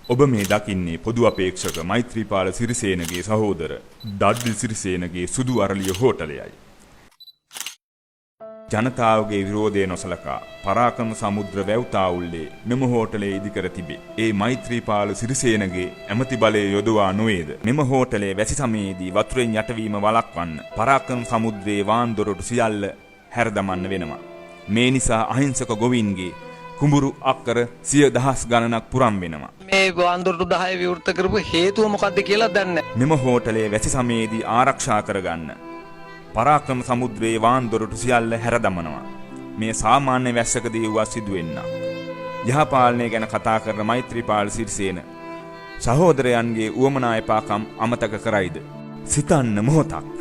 ඔබ මේ දකින්නේ පොදු අපේක්ෂක මෛත්‍රීපාල සිරිසේනගේ සහෝදර ඩඩ්ලි සිරිසේනගේ සුදු අරලිය හෝටලයයි. ජනතාවගේ විරෝධය නොසලකා පරාක්‍රම සමුද්‍ර වැව්තාවුල්ලේ මෙම හෝටලයේ ඉදිකර තිබේ. ඒ මෛත්‍රීපාල සිරිසේනගේ ඇමති බලය යොදවා නොවේද මෙම හෝටලයේ වැසි සමයේදී වතුරෙන් යටවීම වළක්වන්න පරාක්‍රම සමුද්‍රයේ වාන්දොරටු සියල්ල හැරදමන්න වෙනවා. මේ නිසා අහිංසක ගොවීන්ගේ කුඹුරු අක්කර 100,000 ගණනක් පුරම් වෙනවා. මේ වාන්දොරටු 10 විවෘත කරපු හේතුව මොකක්ද කියලා දන්නේ නැහැ. මෙම හෝටලයේ වැසි සමයේදී ආරක්ෂා කරගන්න පරාක්‍රම සමුද්‍රයේ වාන්දොරටු සියල්ල හැරදමනවා. මේ සාමාන්‍ය වැස්සකදී වුවත් සිදුවෙන්න. යහපාලනය ගැන කතා කරන මෛත්‍රීපාල සිරිසේන සහෝදරයන්ගේ උවමනා එපාකම් අමතක කරයිද? සිතන්න මොහොතක්.